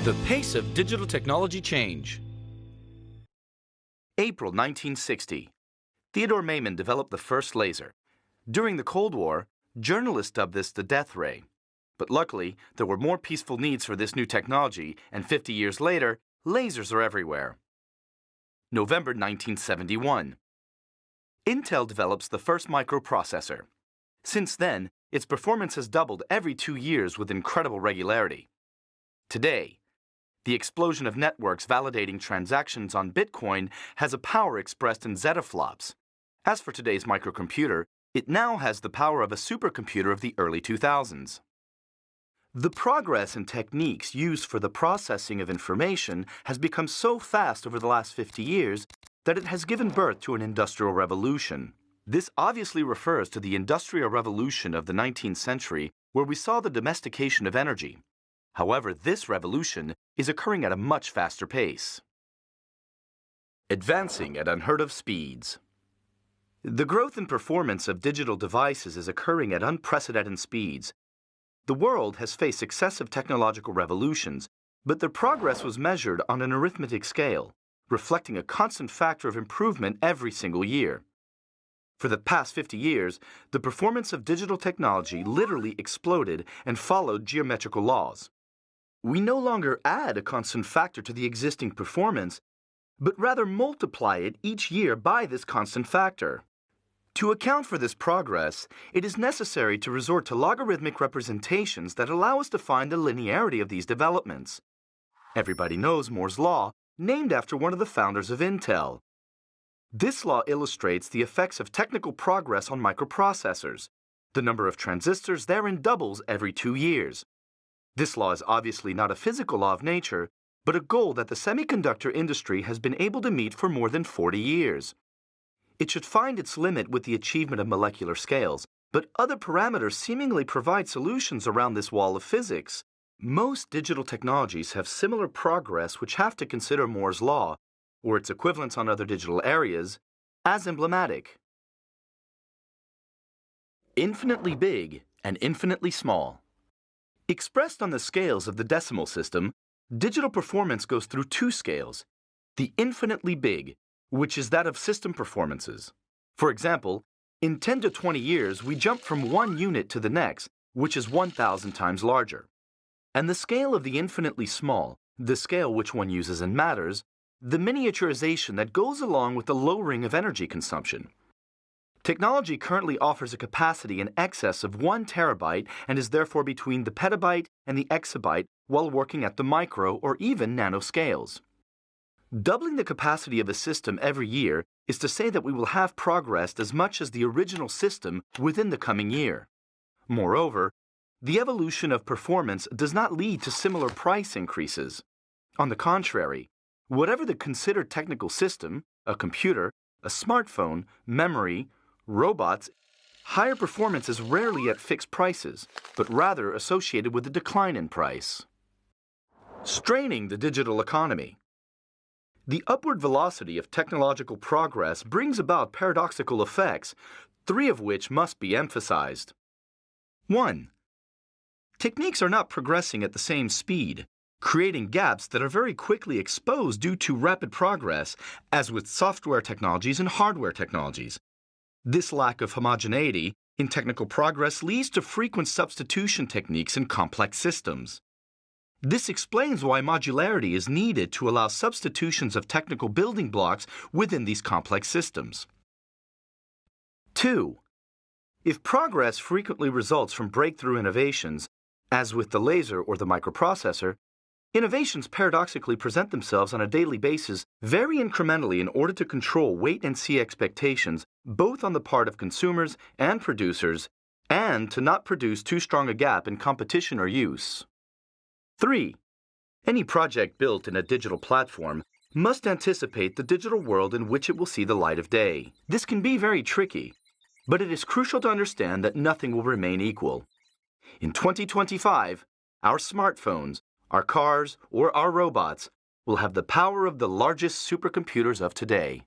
The pace of digital technology change. April 1960. Theodore Maiman developed the first laser. During the Cold War, journalists dubbed this the death ray. But luckily, there were more peaceful needs for this new technology, and 50 years later, lasers are everywhere. November 1971. Intel develops the first microprocessor. Since then, its performance has doubled every 2 years with incredible regularity. Today, the explosion of networks validating transactions on Bitcoin has a power expressed in zettaflops. As for today's microcomputer, it now has the power of a supercomputer of the early 2000s. The progress in techniques used for the processing of information has become so fast over the last 50 years that it has given birth to an industrial revolution. This obviously refers to the Industrial Revolution of the 19th century, where we saw the domestication of energy. However, this revolution is occurring at a much faster pace. Advancing at unheard-of speeds. The growth and performance of digital devices is occurring at unprecedented speeds. The world has faced successive technological revolutions, but their progress was measured on an arithmetic scale, reflecting a constant factor of improvement every single year. For the past 50 years, the performance of digital technology literally exploded and followed geometrical laws. We no longer add a constant factor to the existing performance, but rather multiply it each year by this constant factor. To account for this progress, it is necessary to resort to logarithmic representations that allow us to find the linearity of these developments. Everybody knows Moore's Law, named after one of the founders of Intel. This law illustrates the effects of technical progress on microprocessors. The number of transistors therein doubles every 2 years. This law is obviously not a physical law of nature, but a goal that the semiconductor industry has been able to meet for more than 40 years. It should find its limit with the achievement of molecular scales, but other parameters seemingly provide solutions around this wall of physics. Most digital technologies have similar progress which have to consider Moore's Law, or its equivalents on other digital areas, as emblematic. Infinitely big and infinitely small. Expressed on the scales of the decimal system, digital performance goes through 2 scales. The infinitely big, which is that of system performances. For example, in 10 to 20 years, we jump from one unit to the next, which is 1,000 times larger. And the scale of the infinitely small, the scale which one uses in matters, the miniaturization that goes along with the lowering of energy consumption. Technology currently offers a capacity in excess of 1 terabyte and is therefore between the petabyte and the exabyte while working at the micro or even nanoscales. Doubling the capacity of a system every year is to say that we will have progressed as much as the original system within the coming year. Moreover, the evolution of performance does not lead to similar price increases. On the contrary, whatever the considered technical system, a computer, a smartphone, memory, robots, higher performance is rarely at fixed prices, but rather associated with a decline in price. Straining the digital economy. The upward velocity of technological progress brings about paradoxical effects, 3 of which must be emphasized. 1. Techniques are not progressing at the same speed, creating gaps that are very quickly exposed due to rapid progress, as with software technologies and hardware technologies. This lack of homogeneity in technical progress leads to frequent substitution techniques in complex systems. This explains why modularity is needed to allow substitutions of technical building blocks within these complex systems. 2. If progress frequently results from breakthrough innovations, as with the laser or the microprocessor, innovations paradoxically present themselves on a daily basis very incrementally in order to control wait-and-see expectations both on the part of consumers and producers, and to not produce too strong a gap in competition or use. 3. Any project built in a digital platform must anticipate the digital world in which it will see the light of day. This can be very tricky, but it is crucial to understand that nothing will remain equal. In 2025, our smartphones, our cars, or our robots will have the power of the largest supercomputers of today.